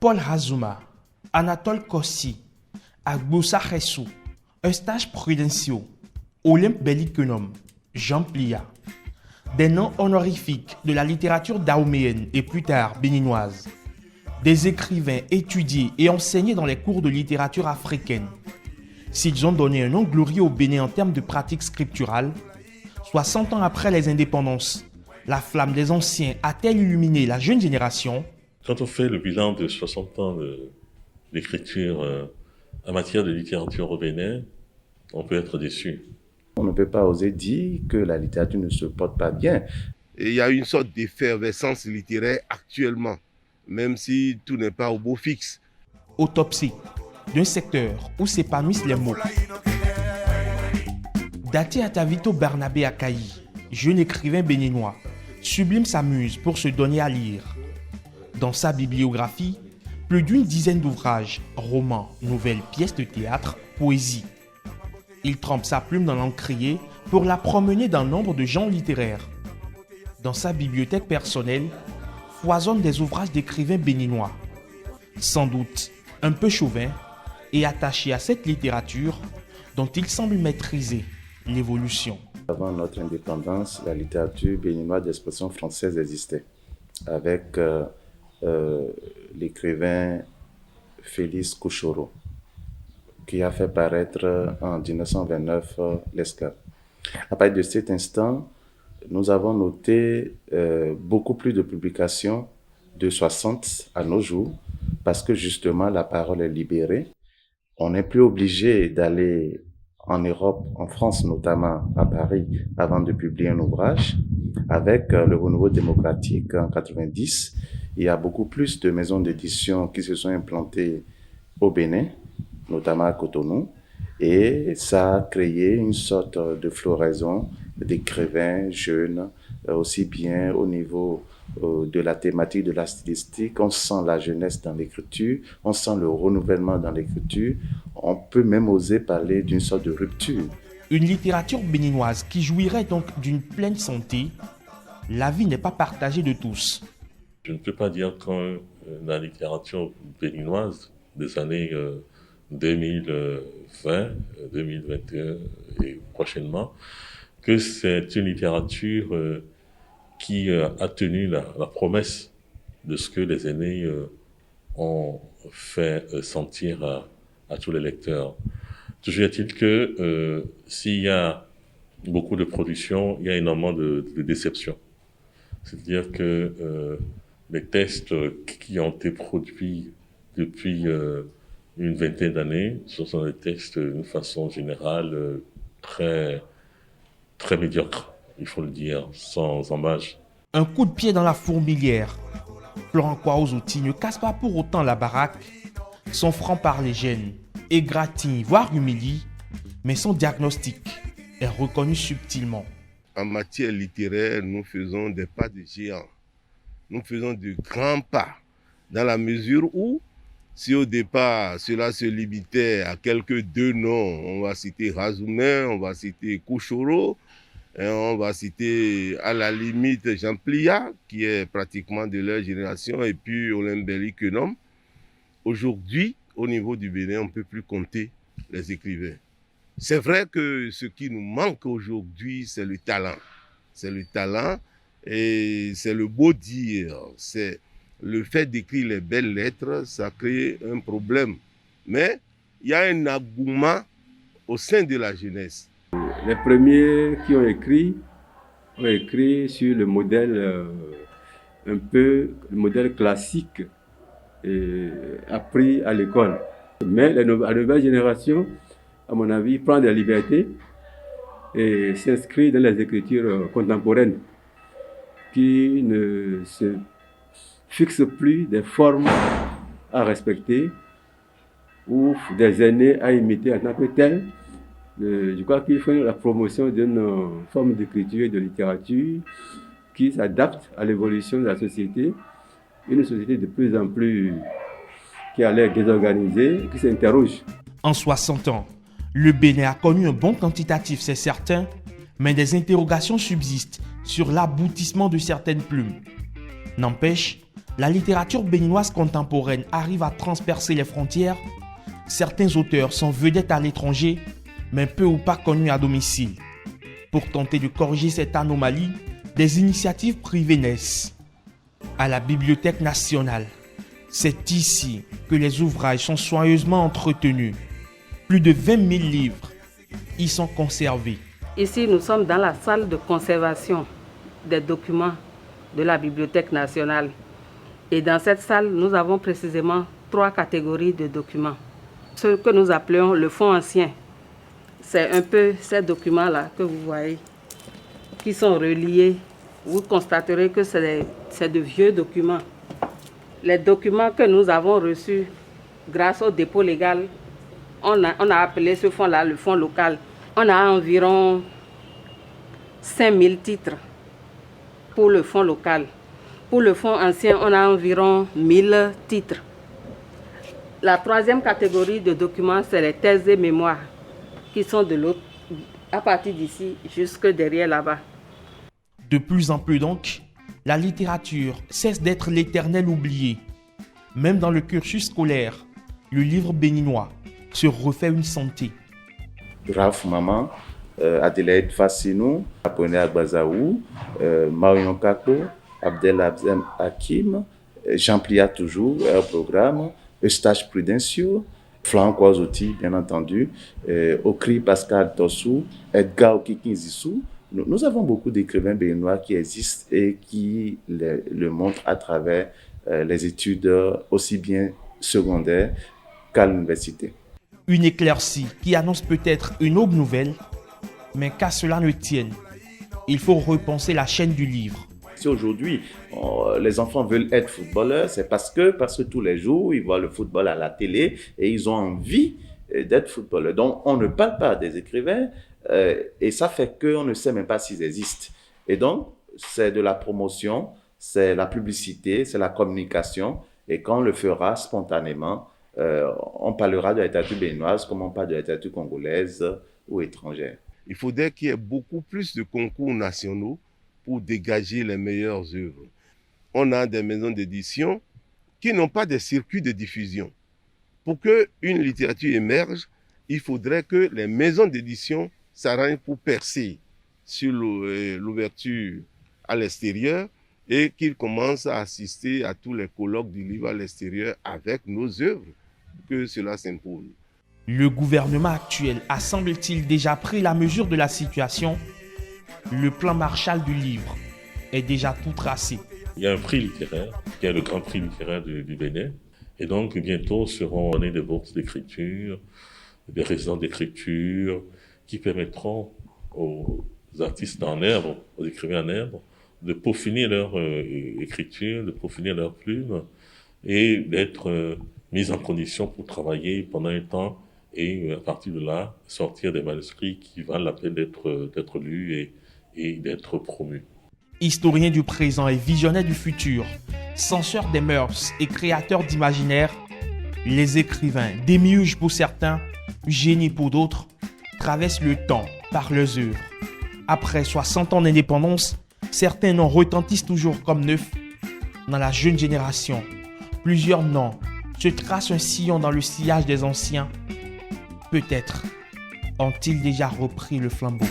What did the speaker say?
Paul Hazuma, Anatole Kossi, Agboussa Khessou, Eustache Prudencio, Olympe Bellikenum, Jean Plia. Des noms honorifiques de la littérature dahoméenne et plus tard béninoise. Des écrivains étudiés et enseignés dans les cours de littérature africaine. S'ils ont donné un nom glorieux au Bénin en termes de pratiques scripturales, 60 ans après les indépendances, la flamme des anciens a-t-elle illuminé la jeune génération? Quand on fait le bilan de 60 ans d'écriture en matière de littérature au Bénin, on peut être déçu. On ne peut pas oser dire que la littérature ne se porte pas bien. Et il y a une sorte d'effervescence littéraire actuellement, même si tout n'est pas au beau fixe. Autopsie d'un secteur où s'épanouissent les mots. Dati Atavito Barnabé Akaï, jeune écrivain béninois, sublime sa muse pour se donner à lire. Dans sa bibliographie, plus d'une dizaine d'ouvrages, romans, nouvelles, pièces de théâtre, poésie. Il trempe sa plume dans l'encrier pour la promener dans nombre de genres littéraires. Dans sa bibliothèque personnelle, foisonnent des ouvrages d'écrivains béninois. Sans doute un peu chauvin et attaché à cette littérature dont il semble maîtriser l'évolution. Avant notre indépendance, la littérature béninoise d'expression française existait, avec l'écrivain Félix Couchoro, qui a fait paraître en 1929 L'Esclave. À partir de cet instant, nous avons noté beaucoup plus de publications de 60 à nos jours, parce que justement la parole est libérée. On n'est plus obligé d'aller en Europe, en France notamment, à Paris, avant de publier un ouvrage. Avec le renouveau démocratique en 90, il y a beaucoup plus de maisons d'édition qui se sont implantées au Bénin, notamment à Cotonou, et ça a créé une sorte de floraison d'écrivains jeunes, aussi bien au niveau de la thématique, de la stylistique. On sent la jeunesse dans l'écriture, on sent le renouvellement dans l'écriture, on peut même oser parler d'une sorte de rupture. Une littérature béninoise qui jouirait donc d'une pleine santé, l'avis n'est pas partagé de tous. Je ne peux pas dire que la littérature béninoise des années 2020, 2021 et prochainement, que c'est une littérature qui a tenu la promesse de ce que les aînés ont fait sentir à tous les lecteurs. Toujours est-il que s'il y a beaucoup de production, il y a énormément de déception. C'est-à-dire que les textes qui ont été produits depuis une vingtaine d'années, ce sont des textes d'une façon générale très médiocres, il faut le dire, sans embâche. Un coup de pied dans la fourmilière. Florent Kwaouzouti ne casse pas pour autant la baraque. Son franc-parler gêne, égratigne, voire humilie, mais son diagnostic est reconnu subtilement. En matière littéraire, nous faisons des pas de géant. Nous faisons de grands pas, dans la mesure où, si au départ, cela se limitait à quelques deux noms, on va citer Razoumen, on va citer Couchoro, et on va citer à la limite Jean Plia, qui est pratiquement de leur génération, et puis Olympe Bellikenum. Aujourd'hui, au niveau du Bénin, on ne peut plus compter les écrivains. C'est vrai que ce qui nous manque aujourd'hui, c'est le talent. C'est le talent et c'est le beau dire. C'est le fait d'écrire les belles lettres, ça crée un problème. Mais il y a un engouement au sein de la jeunesse. Les premiers qui ont écrit sur le modèle un peu le modèle classique appris à l'école. Mais la nouvelle génération, à mon avis, prend des libertés et s'inscrit dans les écritures contemporaines qui ne se fixent plus des formes à respecter ou des aînés à imiter en tant que tels. Je crois qu'il faut la promotion d'une forme d'écriture et de littérature qui s'adapte à l'évolution de la société, une société de plus en plus qui a l'air désorganisée, qui s'interroge. En 60 ans, le Bénin a connu un bond quantitatif, c'est certain, mais des interrogations subsistent sur l'aboutissement de certaines plumes. N'empêche, la littérature béninoise contemporaine arrive à transpercer les frontières. Certains auteurs sont vedettes à l'étranger, mais peu ou pas connus à domicile. Pour tenter de corriger cette anomalie, des initiatives privées naissent. À la Bibliothèque nationale, c'est ici que les ouvrages sont soigneusement entretenus. Plus de 20 000 livres y sont conservés. Ici, nous sommes dans la salle de conservation des documents de la Bibliothèque nationale. Et dans cette salle, nous avons précisément 3 catégories de documents. Ce que nous appelons le fonds ancien, c'est un peu ces documents-là que vous voyez, qui sont reliés. Vous constaterez que c'est de vieux documents. Les documents que nous avons reçus grâce au dépôt légal, on a appelé ce fonds-là le fonds local. On a environ 5000 titres pour le fonds local. Pour le fonds ancien, on a environ 1000 titres. La 3e catégorie de documents, c'est les thèses et mémoires qui sont de l'autre, à partir d'ici jusque derrière là-bas. De plus en plus donc, la littérature cesse d'être l'éternel oublié. Même dans le cursus scolaire, le livre béninois se refait une santé. Ralph Maman, Adelaide Fassinou, Apone Agbazaou, Marion Kako, Abdel Abzem Hakim, Jean Plia toujours, un programme, Eustache Prudencio, Franck Ouazoti, bien entendu, Okri Pascal Tossou, Edgar Okikinzissou. Nous avons beaucoup d'écrivains béninois qui existent et qui le montrent à travers les études aussi bien secondaires qu'à l'université. Une éclaircie qui annonce peut-être une aube nouvelle, mais qu'à cela ne tienne, il faut repenser la chaîne du livre. Si aujourd'hui, les enfants veulent être footballeurs, c'est parce que tous les jours, ils voient le football à la télé et ils ont envie d'être footballeurs. Donc, on ne parle pas des écrivains et ça fait qu'on ne sait même pas s'ils existent. Et donc, c'est de la promotion, c'est la publicité, c'est la communication. Et quand on le fera spontanément, on parlera de la littérature béninoise comme on parle de la littérature congolaise ou étrangère. Il faudrait qu'il y ait beaucoup plus de concours nationaux pour dégager les meilleures œuvres. On a des maisons d'édition qui n'ont pas de circuits de diffusion. Pour qu'une littérature émerge, il faudrait que les maisons d'édition s'arrangent pour percer sur l'ouverture à l'extérieur et qu'ils commencent à assister à tous les colloques du livre à l'extérieur avec nos œuvres, pour que cela s'impose. Le gouvernement actuel a, semble-t-il, déjà pris la mesure de la situation. Le plan Marshall du livre est déjà tout tracé. Il y a un prix littéraire, qui est le grand prix littéraire du Bénin. Et donc, bientôt seront données des bourses d'écriture, des résidences d'écriture, qui permettront aux artistes en herbe, aux écrivains en herbe, de peaufiner leur écriture, de peaufiner leur plume et d'être mis en condition pour travailler pendant un temps et à partir de là, sortir des manuscrits qui valent la peine d'être lus et d'être promus. Historien du présent et visionnaire du futur, censeur des mœurs et créateur d'imaginaire, les écrivains, démiurges pour certains, génies pour d'autres, traversent le temps par leurs œuvres. Après 60 ans d'indépendance, certains noms retentissent toujours comme neufs. Dans la jeune génération, plusieurs noms se tracent un sillon dans le sillage des anciens. Peut-être ont-ils déjà repris le flambeau.